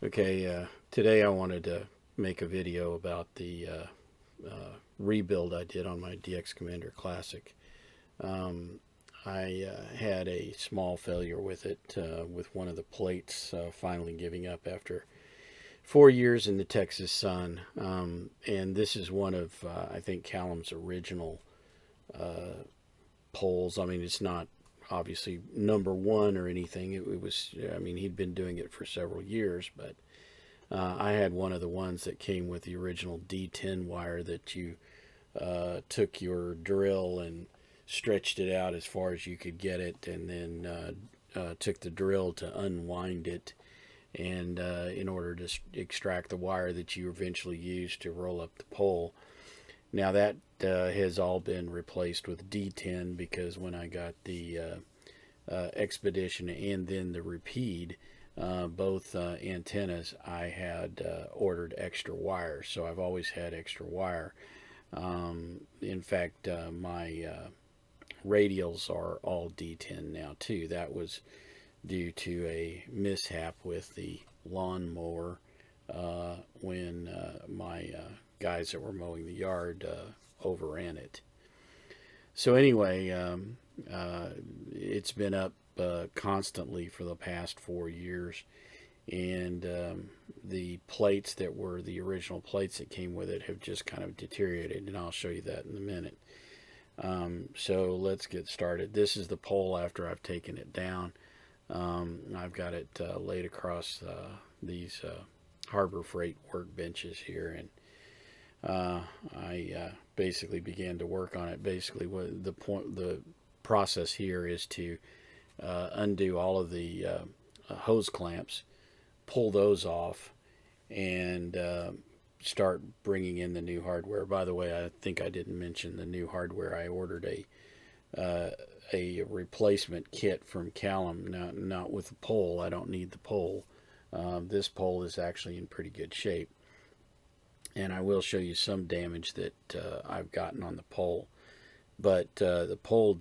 Today I wanted to make a video about the rebuild I did on my DX Commander Classic. Um, I had a small failure with it, with one of the plates finally giving up after 4 years in the Texas sun. And this is one of, I think, Callum's original polls. I mean, it's not obviously number one or anything. It was, I mean, he'd been doing it for several years, but I had one of the ones that came with the original D10 wire that you took your drill and stretched it out as far as you could get it, and then took the drill to unwind it, and in order to extract the wire that you eventually used to roll up the pole. Now that has all been replaced with D10 because when I got the Expedition and then the Repeat, both antennas, I had ordered extra wire, so I've always had extra wire. In fact, my radials are all D10 now too. That was due to a mishap with the lawnmower when my guys that were mowing the yard overran it. So anyway, it's been up constantly for the past 4 years, and the plates that were the original plates that came with it have just kind of deteriorated, and I'll show you that in a minute. So let's get started. This is the pole after I've taken it down. I've got it laid across these Harbor Freight workbenches here, and I basically began to work on it. Basically, what the process here is to undo all of the hose clamps, pull those off, and start bringing in the new hardware. By the way, I think I didn't mention the new hardware. I ordered a replacement kit from Callum. Not with the pole. I don't need the pole. This pole is actually in pretty good shape, and I will show you some damage that I've gotten on the pole. But the pole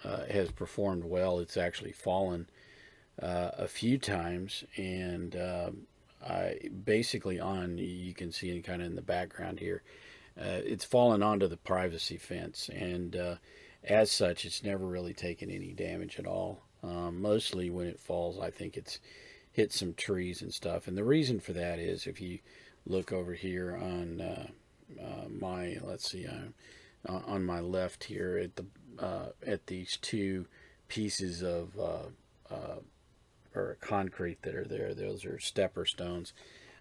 has performed well. It's actually fallen a few times, and I basically you can see kind of in the background here, it's fallen onto the privacy fence, and as such, it's never really taken any damage at all. Mostly when it falls, I think it's hit some trees and stuff, and the reason for that is if you look over here on my, let's see, on my left here at these two pieces of or concrete that are there. Those are stepper stones.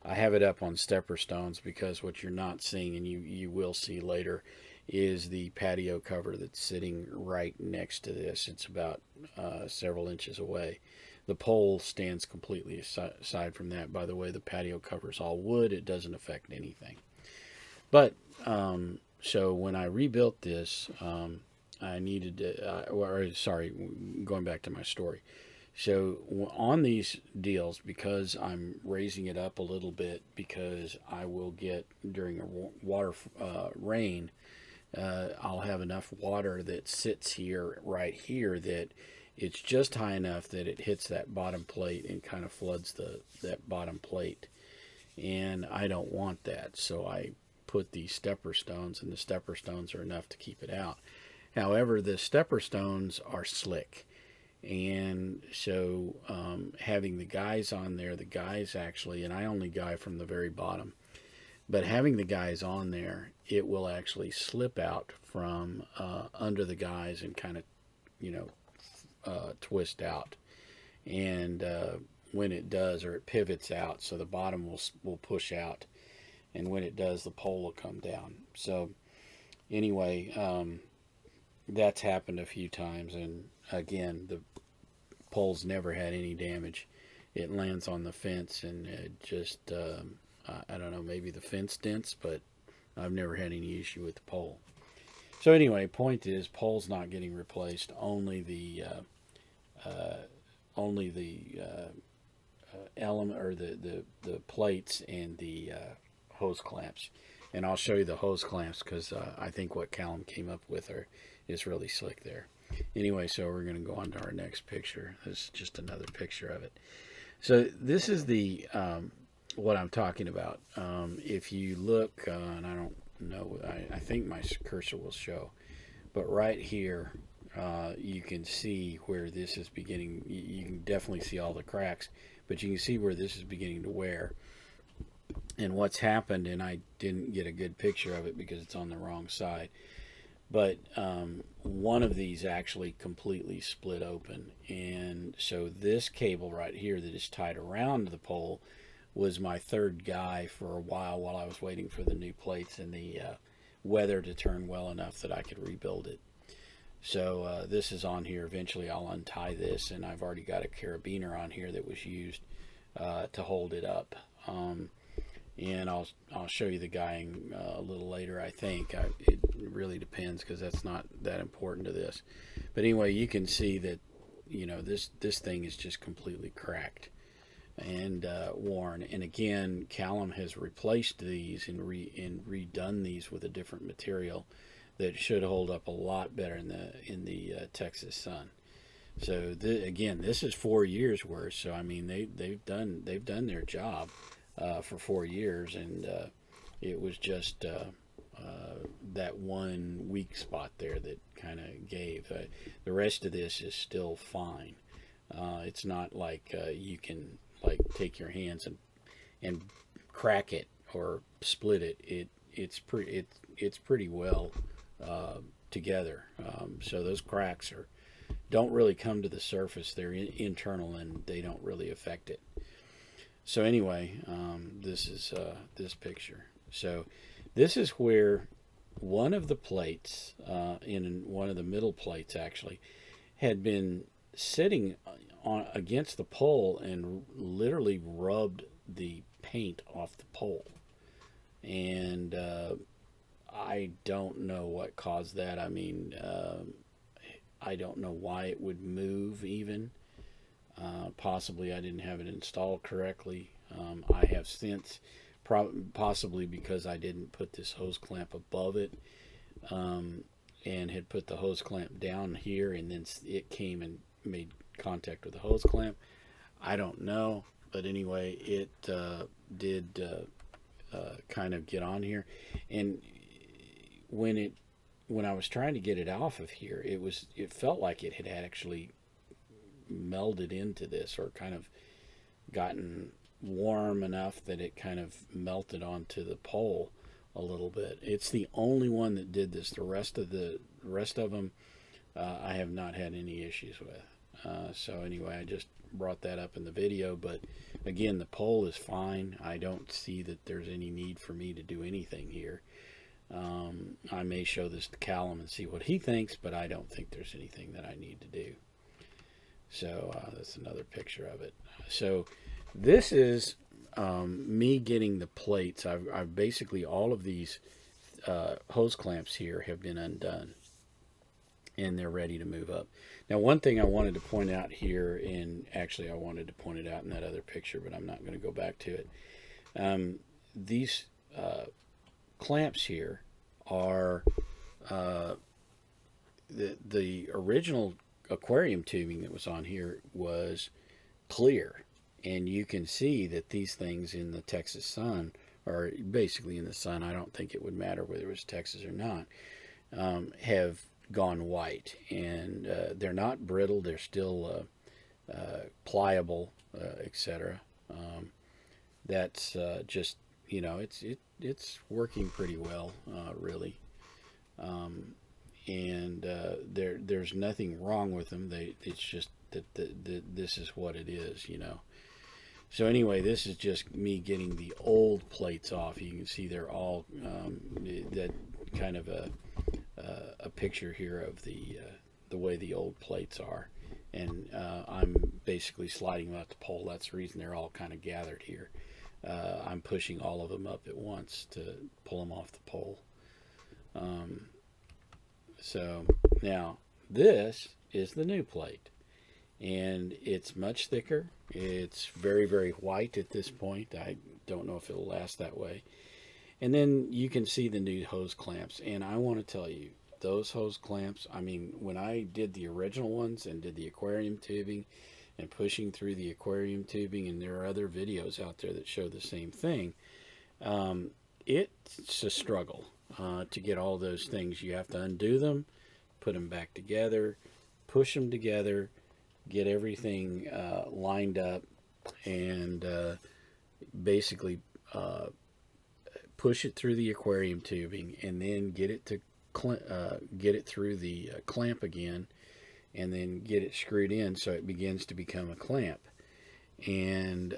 I have it up on stepper stones because what you're not seeing, and you will see later, is the patio cover that's sitting right next to this. It's about several inches away. The pole stands completely aside from that. By the way, the patio cover is all wood. It doesn't affect anything. But so when I rebuilt this, I needed to, going back to my story. So on these deals, because I'm raising it up a little bit, because I will get during a water rain, I'll have enough water that sits here, right here, that it's just high enough that it hits that bottom plate and kind of floods that bottom plate. And I don't want that, so I put these stepper stones, and the stepper stones are enough to keep it out. However, the stepper stones are slick, and so having the guys on there, the guys actually, and I only guy from the very bottom, but having the guys on there, it will actually slip out from under the guys and kind of, twist out. And when it does, or it pivots out, so the bottom will push out, and when it does, the pole will come down. So anyway, that's happened a few times, and again, the pole's never had any damage. It lands on the fence, and it just I don't know, maybe the fence dents, but I've never had any issue with the pole. So anyway, point is, pole's not getting replaced. Only the element, or the plates and the hose clamps. And I'll show you the hose clamps because I think what Callum came up with is really slick there. Anyway, so we're going to go on to our next picture. This is just another picture of it. So this is the what I'm talking about. If you look, and I don't know, I think my cursor will show, but right here, you can see where this is beginning. You can definitely see all the cracks, but you can see where this is beginning to wear. And what's happened, and I didn't get a good picture of it because it's on the wrong side, but one of these actually completely split open. And so this cable right here that is tied around the pole was my third guy for a while I was waiting for the new plates and the weather to turn well enough that I could rebuild it. So this is on here. Eventually I'll untie this, and I've already got a carabiner on here that was used to hold it up. And I'll show you the guying a little later. I think it really depends because that's not that important to this. But anyway, you can see that this thing is just completely cracked and worn. And again, Callum has replaced these and redone these with a different material that should hold up a lot better in the Texas sun. So again, this is 4 years worth. So I mean, they've done their job for 4 years, and it was just that one weak spot there that kind of gave. The rest of this is still fine. It's not like you can like take your hands and crack it or split it. It's pretty well together. So those cracks don't really come to the surface. They're internal and they don't really affect it. So anyway, this is this picture. So this is where one of the plates, in one of the middle plates actually, had been sitting on against the pole and literally rubbed the paint off the pole. And I don't know what caused that. I mean, I don't know why it would move even. Possibly I didn't have it installed correctly. I have since, possibly because I didn't put this hose clamp above it, and had put the hose clamp down here, and then it came and made contact with the hose clamp. I don't know, but anyway, it did kind of get on here, and when I was trying to get it off of here, it felt like it had actually melded into this, or kind of gotten warm enough that it kind of melted onto the pole a little bit. It's the only one that did this. The rest of them I have not had any issues with. So anyway, I just brought that up in the video, but again, the pole is fine. I don't see that there's any need for me to do anything here. I may show this to Callum and see what he thinks, but I don't think there's anything that I need to do. So that's another picture of it. So this is me getting the plates. I've basically, all of these hose clamps here have been undone, and they're ready to move up. Now, one thing I wanted to point out here, and actually I wanted to point it out in that other picture, but I'm not going to go back to it. These clamps here are the original aquarium tubing that was on here was clear, and you can see that these things in the Texas sun, or basically in the sun, I don't think it would matter whether it was Texas or not, have gone white, and they're not brittle, they're still pliable, etc. That's just, it's working pretty well, really. And there's nothing wrong with them. It's just that this is what it is. So anyway, this is just me getting the old plates off. You can see they're all that kind of a picture here of the way the old plates are, and I'm basically sliding them out the pole. That's the reason they're all kind of gathered here. I'm pushing all of them up at once to pull them off the pole. So now this is the new plate, and it's much thicker. It's very, very white at this point. I don't know if it'll last that way. And then you can see the new hose clamps, and I want to tell you, those hose clamps, I mean, when I did the original ones and did the aquarium tubing, and pushing through the aquarium tubing, and there are other videos out there that show the same thing. It's a struggle to get all those things. You have to undo them, put them back together, push them together, get everything lined up, and basically push it through the aquarium tubing, and then get it to get it through the clamp again, and then get it screwed in so it begins to become a clamp. And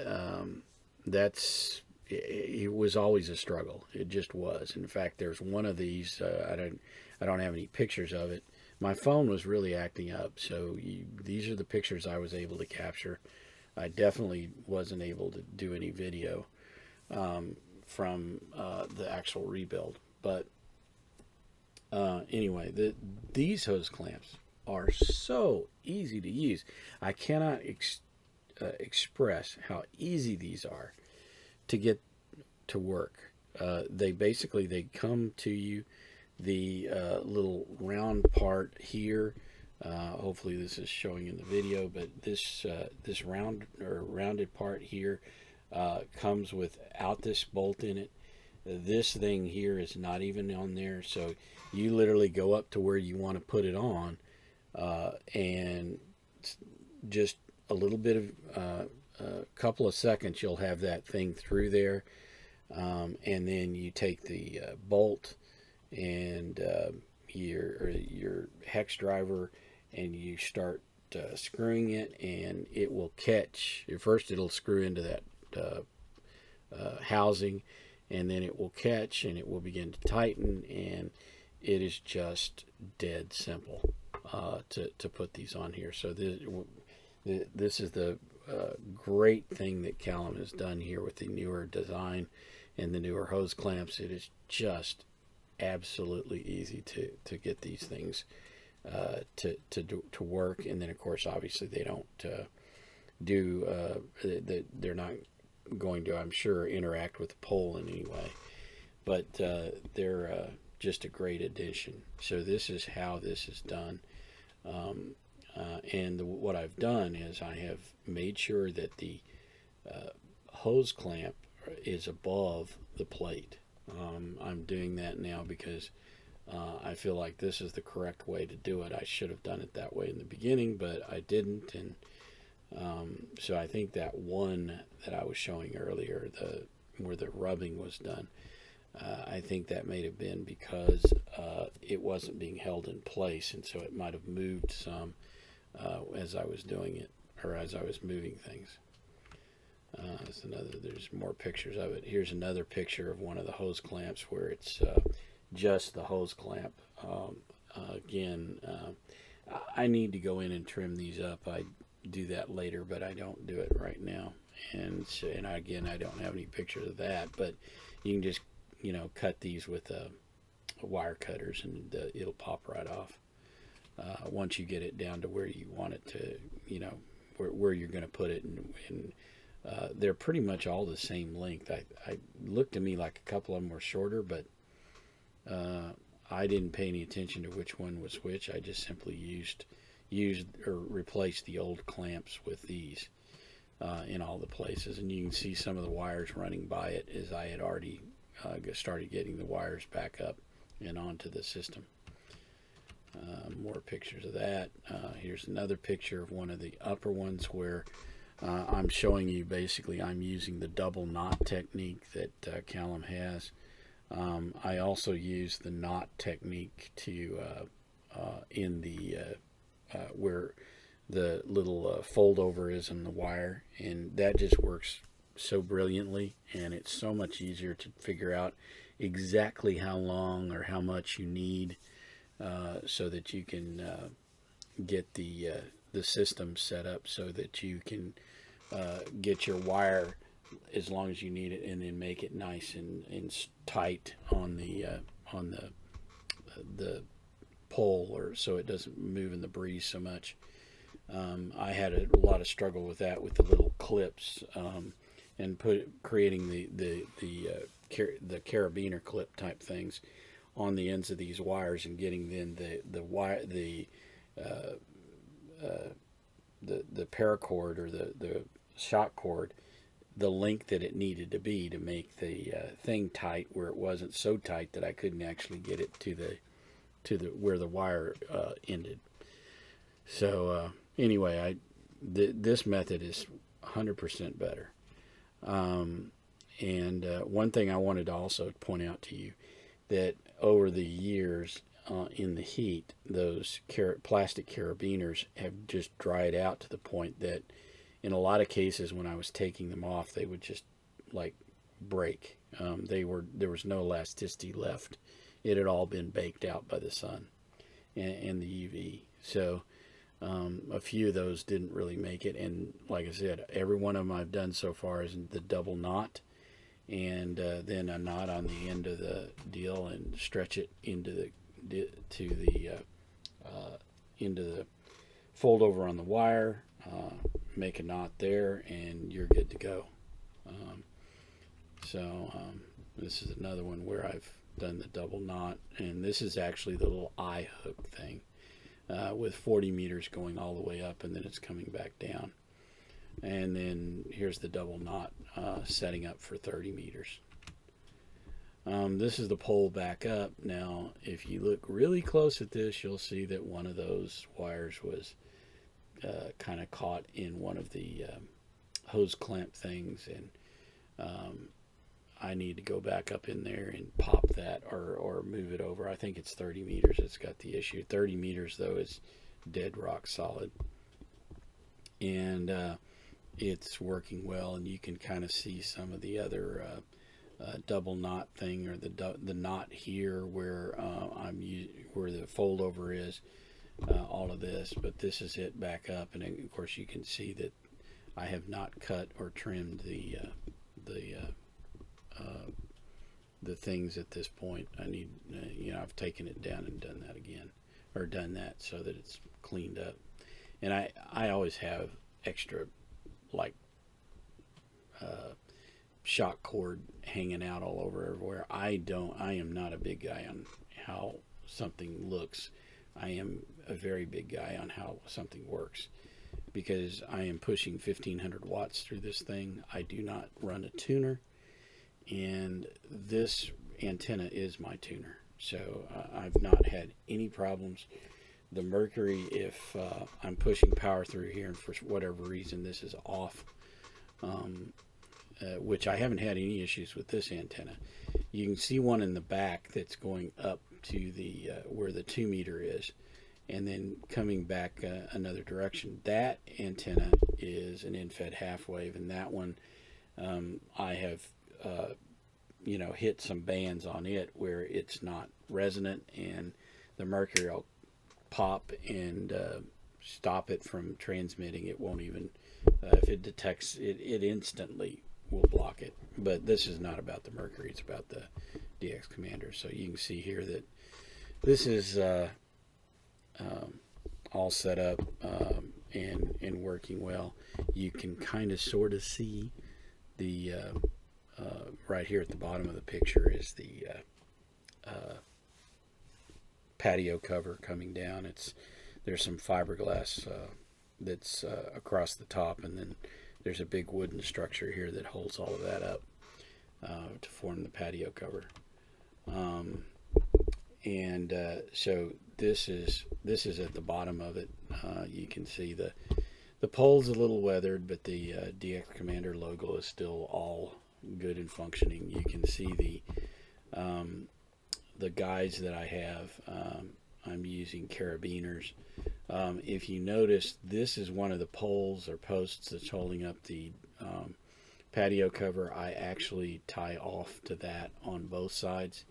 it was always a struggle. It just was. In fact, there's one of these. I don't have any pictures of it. My phone was really acting up, so these are the pictures I was able to capture. I definitely wasn't able to do any video from the actual rebuild. But anyway, these hose clamps are so easy to use. I cannot express how easy these are to get to work. They come to you, the little round part here. Hopefully this is showing in the video, but this rounded part here comes without this bolt in it. This thing here is not even on there, so you literally go up to where you want to put it on, and just a little bit of a couple of seconds, you'll have that thing through there, and then you take the bolt and your hex driver, and you start screwing it, and it will catch. First, it'll screw into that housing, and then it will catch, and it will begin to tighten, and it is just dead simple to put these on here. So this is the great thing that Callum has done here with the newer design and the newer hose clamps. It is just absolutely easy to get these things to work. And then, of course, obviously they don't they're not going to, I'm sure, interact with the pole in any way, but they're just a great addition. So this is how this is done. And what I've done is I have made sure that the hose clamp is above the plate. I'm doing that now because I feel like this is the correct way to do it. I should have done it that way in the beginning, but I didn't. And so I think that one that I was showing earlier, where the rubbing was done, I think that may have been because it wasn't being held in place, and so it might have moved some as I was doing it, or as I was moving things. There's more pictures of it. Here's another picture of one of the hose clamps where it's just the hose clamp. Again, I need to go in and trim these up. I do that later, but I don't do it right now. And again, I don't have any pictures of that, but you can just cut these with wire cutters, and it'll pop right off. Once you get it down to where you want it to, where you're going to put it, and they're pretty much all the same length. I looked to me like a couple of them were shorter, but I didn't pay any attention to which one was which. I just simply used or replaced the old clamps with these in all the places, and you can see some of the wires running by it as I had already started getting the wires back up and onto the system. More pictures of that. Here's another picture of one of the upper ones where I'm showing you basically I'm using the double knot technique that Callum has. I also use the knot technique to in the where the little fold over is in the wire, and that just works so brilliantly, and it's so much easier to figure out exactly how long or how much you need so that you can get the system set up so that you can get your wire as long as you need it, and then make it nice and tight on the pole, or so it doesn't move in the breeze so much. I had a lot of struggle with that with the little clips, and creating the carabiner clip type things on the ends of these the paracord or the shock cord the length that it needed to be to make the thing tight, where it wasn't so tight that I couldn't actually get it to the where the wire ended. So anyway, this method is 100% better. And one thing I wanted to also point out to you, that over the years in the heat, those plastic carabiners have just dried out to the point that in a lot of cases when I was taking them off, they would just like break. There was no elasticity left. It had all been baked out by the sun and the UV. So a few of those didn't really make it. And like I said, every one of them I've done so far is the double knot, and then a knot on the end of the deal and stretch it into the fold over on the wire, make a knot there, and you're good to go. This is another one where I've done the double knot, and this is actually the little eye hook thing with 40 meters going all the way up, and then it's coming back down. And then here's the double knot setting up for 30 meters. This is the pole back up. Now, if you look really close at this, you'll see that one of those wires was kind of caught in one of the hose clamp things, and I need to go back up in there and pop that or move it over. I think it's 30 meters that's got the issue. 30 meters, though, is dead rock solid. And it's working well, and you can kind of see some of the other double knot thing, or the knot here where where the fold over is, all of this. But this is it back up, and of course you can see that I have not cut or trimmed the things at this point. I need, I've taken it down and done that again, or done that so that it's cleaned up. And I always have extra, like, shock cord hanging out all over everywhere. I am not a big guy on how something looks. I am a very big guy on how something works, because I am pushing 1500 watts through this thing. I do not run a tuner, and this antenna is my tuner. So I've not had any problems. The mercury, if I'm pushing power through here and for whatever reason this is off, which I haven't had any issues with this antenna. You can see one in the back that's going up to the where the 2 meter is, and then coming back another direction. That antenna is an in-fed half wave, and that one I have hit some bands on it where it's not resonant, and the mercury will pop and stop it from transmitting. It won't even, if it detects it, it instantly will block it. But this is not about the mercury, it's about the DX Commander. So you can see here that this is all set up and working well. You can kind of sort of see the right here at the bottom of the picture is the patio cover coming down. There's some fiberglass that's across the top, and then there's a big wooden structure here that holds all of that up to form the patio cover. So this is at the bottom of it. You can see the pole's a little weathered, but the DX Commander logo is still all good and functioning. You can see the guides that I have. I'm using carabiners. If you notice, this is one of the poles or posts that's holding up the patio cover. I actually tie off to that on both sides.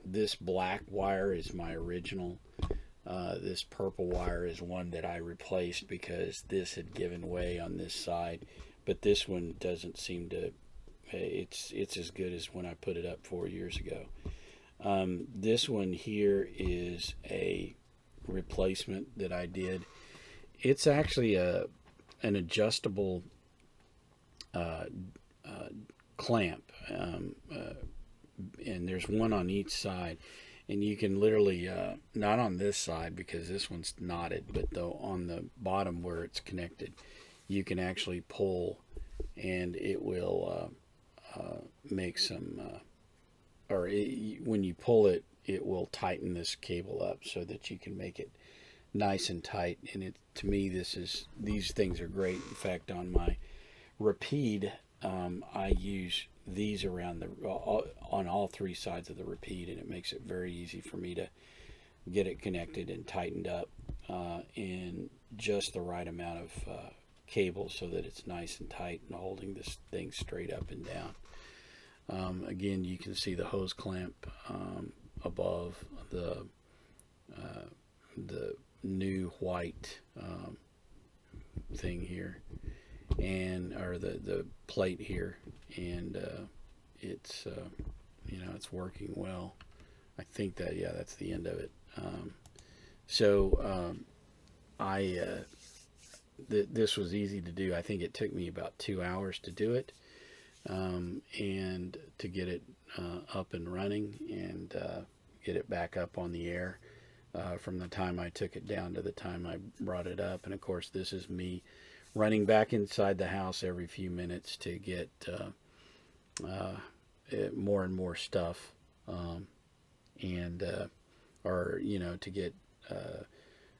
This black wire is my original. This purple wire is one that I replaced because this had given way on this side, but this one doesn't seem to, it's as good as when I put it up 4 years ago. This one here is a replacement that I did. It's actually an adjustable clamp, and there's one on each side, and you can literally, not on this side because this one's knotted, but though on the bottom where it's connected, you can actually pull, and it will make some, when you pull it, it will tighten this cable up so that you can make it nice and tight. And to me, these things are great. In fact, on my Rapide, I use these around on all three sides of the Rapide, and it makes it very easy for me to get it connected and tightened up in just the right amount of cable so that it's nice and tight and holding this thing straight up and down. Again, you can see the hose clamp above the new white thing here, or the plate here, and it's it's working well. I think that's the end of it. This was easy to do. I think it took me about 2 hours to do it, and to get it up and running, and get it back up on the air, from the time I took it down to the time I brought it up. And of course, this is me running back inside the house every few minutes to get more and more stuff, and or to get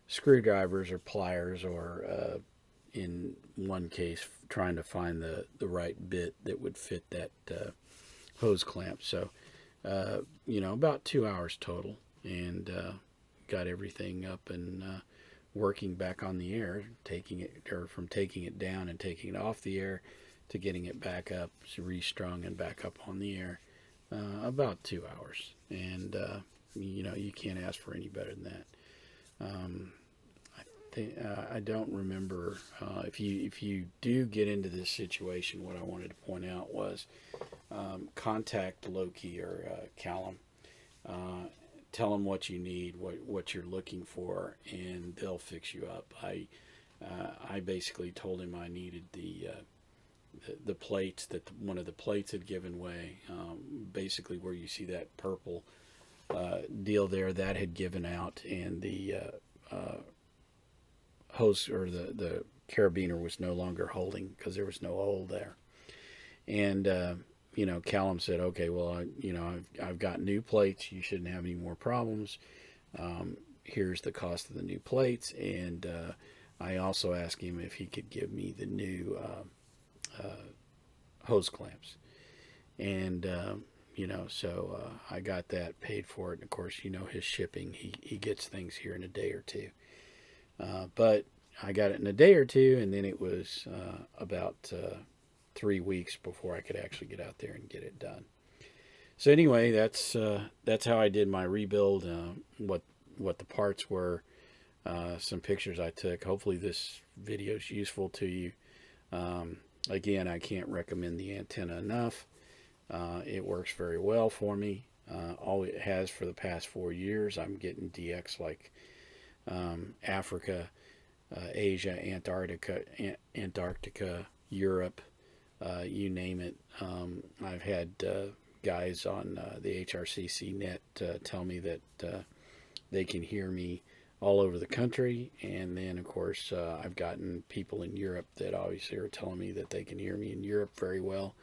screwdrivers or pliers, or in one case trying to find the right bit that would fit that hose clamp. So about 2 hours total, and got everything up and working back on the air, from taking it down and taking it off the air to getting it back up, restrung and back up on the air. About 2 hours, and you can't ask for any better than that. I don't remember if you do get into this situation. What I wanted to point out was, contact Loki or Callum. Tell them what you need, what you're looking for, and they'll fix you up. I basically told him I needed the plates, that one of the plates had given way. Basically, where you see that purple deal there, that had given out, and the hose, or the carabiner, was no longer holding because there was no hole there. And Callum said, okay, well, I've got new plates. You shouldn't have any more problems. Here's the cost of the new plates. And I also asked him if he could give me the new hose clamps. And, so I got that, paid for it. And of course, his shipping, he gets things here in a day or two. But I got it in a day or two, and then it was about 3 weeks before I could actually get out there and get it done. So anyway, that's how I did my rebuild. What the parts were, some pictures I took. Hopefully this video is useful to you. Again, I can't recommend the antenna enough. It works very well for me. All it has for the past 4 years. I'm getting DX like Africa, Asia, Antarctica, Europe, you name it. I've had guys on the HRCC net tell me that they can hear me all over the country. And then, of course, I've gotten people in Europe that obviously are telling me that they can hear me in Europe very well.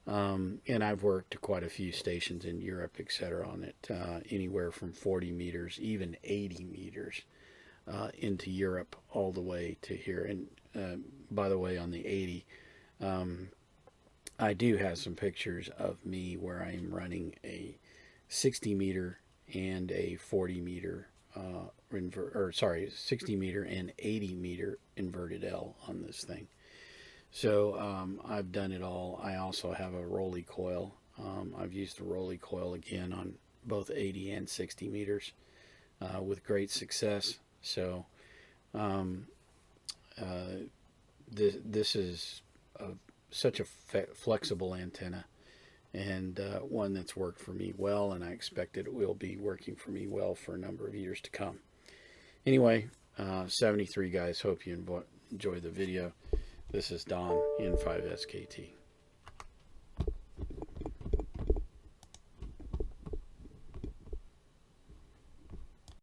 And I've worked quite a few stations in Europe, etc., on it, anywhere from 40 meters, even 80 meters, into Europe, all the way to here. And by the way, on the 80, I do have some pictures of me where I am running a 60 meter and a 40 meter, 60 meter and 80 meter inverted L on this thing. So I've done it all. I also have a rolly coil. I've used the rolly coil again on both 80 and 60 meters with great success. So this is such a flexible antenna, and one that's worked for me well, and I expect it will be working for me well for a number of years to come. Anyway, 73 guys, hope you enjoy the video. This is Don, N5SKT.